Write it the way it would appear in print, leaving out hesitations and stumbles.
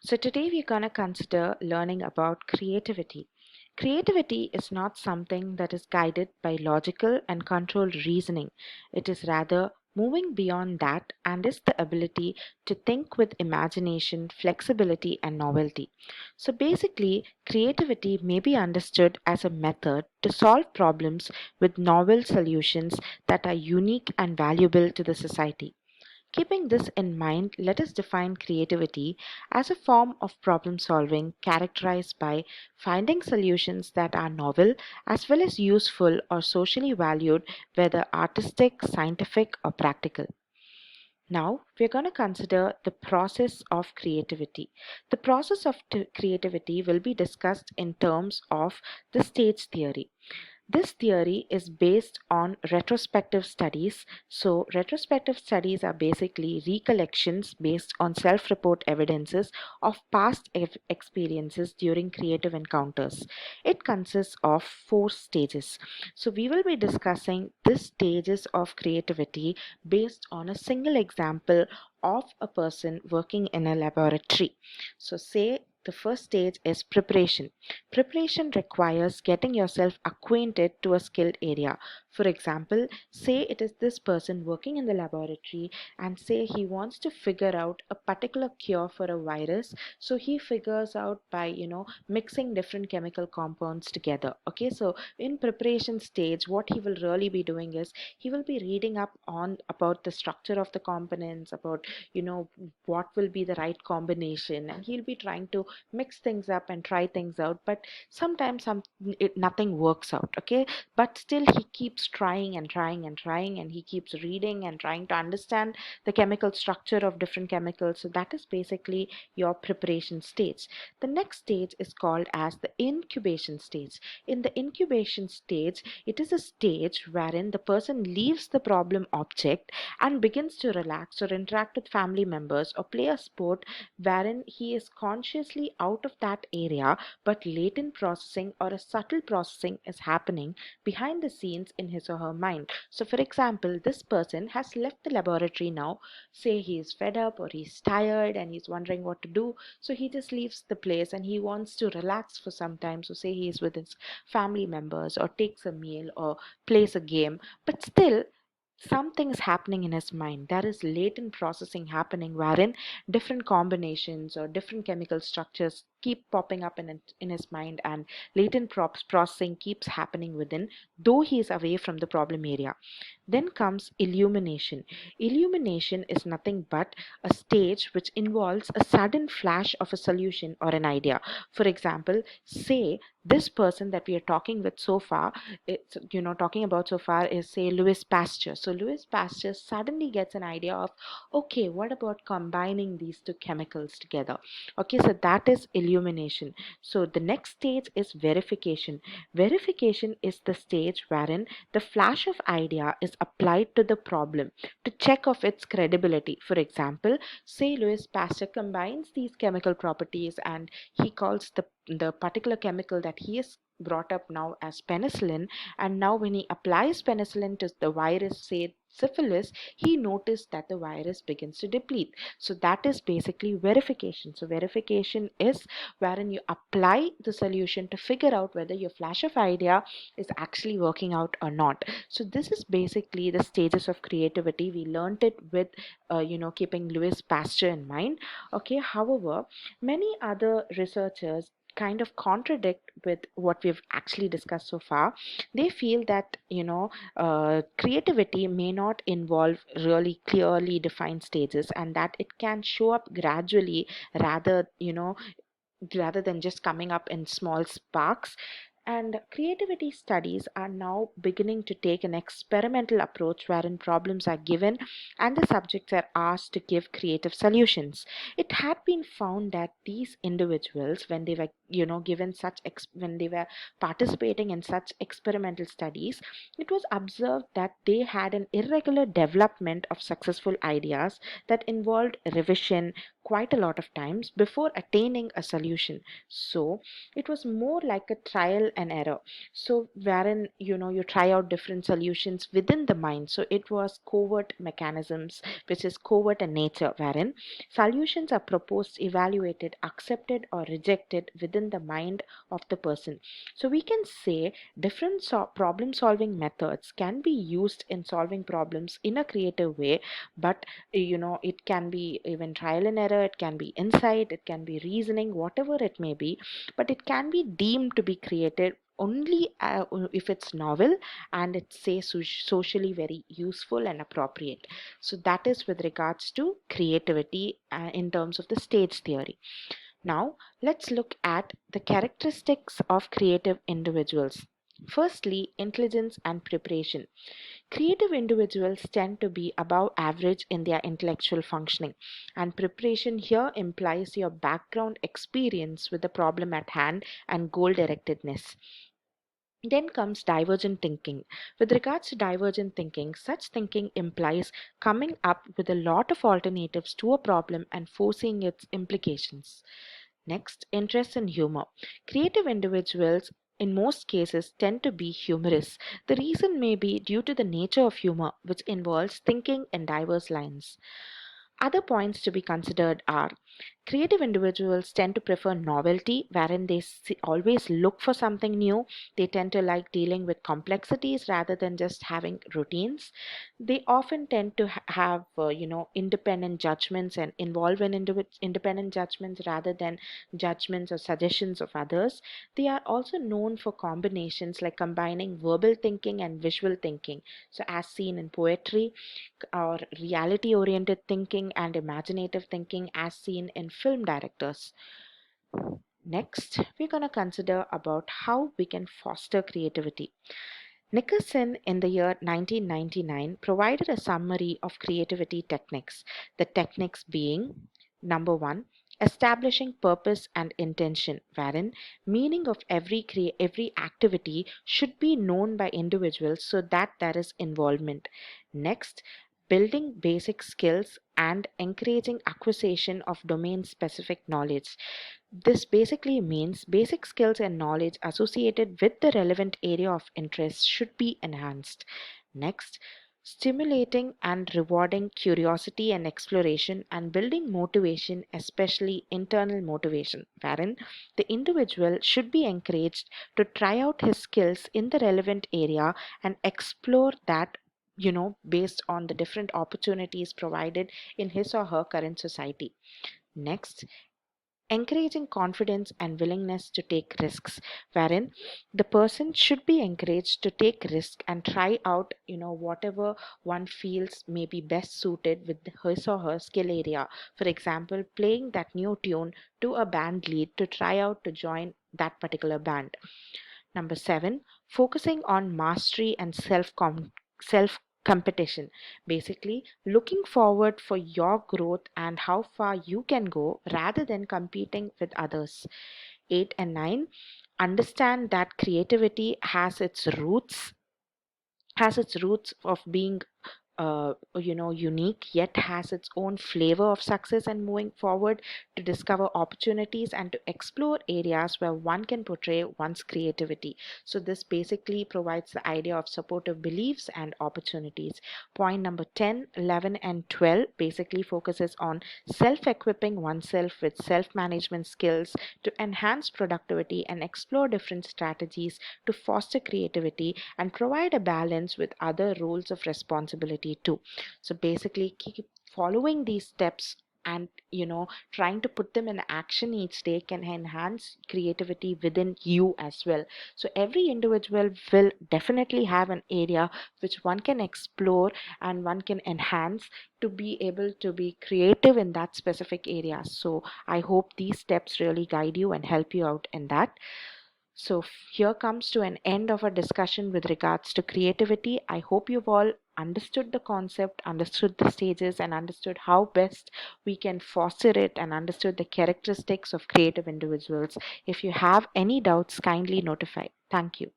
So today we're going to consider learning about creativity. Creativity is not something that is guided by logical and controlled reasoning. It is rather moving beyond that and is the ability to think with imagination, flexibility, and novelty. So basically, creativity may be understood as a method to solve problems with novel solutions that are unique and valuable to the society. Keeping this in mind, let us define creativity as a form of problem solving characterized by finding solutions that are novel as well as useful or socially valued, whether artistic, scientific, or practical. Now, we're going to consider the process of creativity. The process of creativity will be discussed in terms of the stage theory. This theory is based on retrospective studies. So, retrospective studies are basically recollections based on self report evidences of past experiences during creative encounters. It consists of four stages. So, we will be discussing these stages of creativity based on a single example of a person working in a laboratory. So, say the first stage is preparation. Preparation requires getting yourself acquainted to a skilled area. For example, say it is this person working in the laboratory and say he wants to figure out a particular cure for a virus. So he figures out by, mixing different chemical compounds together. Okay, so in preparation stage, what he will really be doing is he will be reading up on about the structure of the components, about, what will be the right combination, and he'll be trying to mix things up and try things out. But sometimes nothing works out, okay, but still he keeps trying and trying and trying, and he keeps reading and trying to understand the chemical structure of different chemicals. So that is basically your preparation stage. The next stage is called as the incubation stage. In the incubation stage, it is a stage wherein the person leaves the problem object and begins to relax or interact with family members or play a sport, wherein he is consciously out of that area, but latent processing or a subtle processing is happening behind the scenes in his or her mind. So, for example, this person has left the laboratory now. Say he is fed up or he's tired and he's wondering what to do. So, he just leaves the place and he wants to relax for some time. So, say he is with his family members or takes a meal or plays a game, but still something is happening in his mind. There is latent processing happening wherein different combinations or different chemical structures keep popping up in his mind, and latent processing keeps happening within, though he is away from the problem area. Then comes illumination. Illumination is nothing but a stage which involves a sudden flash of a solution or an idea. For example, say this person that we are talking with so far, it's, talking about so far is, say, Louis Pasteur. So Louis Pasteur suddenly gets an idea of, okay, what about combining these two chemicals together? Okay, so that is illumination. So the next stage is verification. Verification is the stage wherein the flash of idea is applied to the problem to check of its credibility. For example, say Louis Pasteur combines these chemical properties and he calls the particular chemical that he has brought up now as penicillin, and now when he applies penicillin to the virus, say syphilis, he noticed that the virus begins to deplete. So that is basically verification. So verification is wherein you apply the solution to figure out whether your flash of idea is actually working out or not. So this is basically the stages of creativity. We learned it with keeping Louis Pasteur in mind. Okay, however, many other researchers kind of contradict with what we've actually discussed so far. They feel that creativity may not involve really clearly defined stages, and that it can show up gradually rather than just coming up in small sparks. And creativity studies are now beginning to take an experimental approach wherein problems are given and the subjects are asked to give creative solutions. It had been found that these individuals, when they were, given when they were participating in such experimental studies, it was observed that they had an irregular development of successful ideas that involved revision, quite a lot of times before attaining a solution. So it was more like a trial and error. So wherein you try out different solutions within the mind. So it was covert mechanisms, which is covert in nature, wherein solutions are proposed, evaluated, accepted, or rejected within the mind of the person. So we can say different problem solving methods can be used in solving problems in a creative way, but it can be even trial and error, it can be insight, it can be reasoning, whatever it may be, but it can be deemed to be created only if it's novel and it's say socially very useful and appropriate. So that is with regards to creativity in terms of the stage theory. Now let's look at the characteristics of creative individuals. Firstly, intelligence and preparation. Creative individuals tend to be above average in their intellectual functioning, and preparation here implies your background experience with the problem at hand and goal directedness. Then comes divergent thinking. With regards to divergent thinking, such thinking implies coming up with a lot of alternatives to a problem and foreseeing its implications. Next, interest in humor. Creative individuals in most cases tend to be humorous. The reason may be due to the nature of humor, which involves thinking in diverse lines. Other points to be considered are creative individuals tend to prefer novelty, wherein they always look for something new. They tend to like dealing with complexities rather than just having routines. They often tend to have, independent judgments and involve in independent judgments rather than judgments or suggestions of others. They are also known for combinations like combining verbal thinking and visual thinking. So, as seen in poetry, or reality oriented thinking and imaginative thinking as seen in film directors. Next, we're going to consider about how we can foster creativity. Nickerson in the year 1999 provided a summary of creativity techniques. The techniques being number 1, establishing purpose and intention, wherein meaning of every activity should be known by individuals so that there is involvement. Next, building basic skills and encouraging acquisition of domain specific knowledge. This basically means basic skills and knowledge associated with the relevant area of interest should be enhanced. Next, stimulating and rewarding curiosity and exploration and building motivation, especially internal motivation, wherein the individual should be encouraged to try out his skills in the relevant area and explore that based on the different opportunities provided in his or her current society. Next, encouraging confidence and willingness to take risks, wherein the person should be encouraged to take risk and try out whatever one feels may be best suited with his or her skill area. For example, playing that new tune to a band lead to try out to join that particular band. Number 7, focusing on mastery and self competition. Basically, looking forward for your growth and how far you can go rather than competing with others. 8 and 9, understand that creativity has its roots of being unique, yet has its own flavor of success and moving forward to discover opportunities and to explore areas where one can portray one's creativity. So this basically provides the idea of supportive beliefs and opportunities. Point number 10, 11, and 12 basically focuses on self-equipping oneself with self-management skills to enhance productivity and explore different strategies to foster creativity and provide a balance with other roles of responsibility too. So basically, keep following these steps and trying to put them in action each day can enhance creativity within you as well. So every individual will definitely have an area which one can explore and one can enhance to be able to be creative in that specific area. So I hope these steps really guide you and help you out in that. So here comes to an end of our discussion with regards to creativity. I hope you've all understood the concept, understood the stages, and understood how best we can foster it and understood the characteristics of creative individuals. If you have any doubts, kindly notify. Thank you.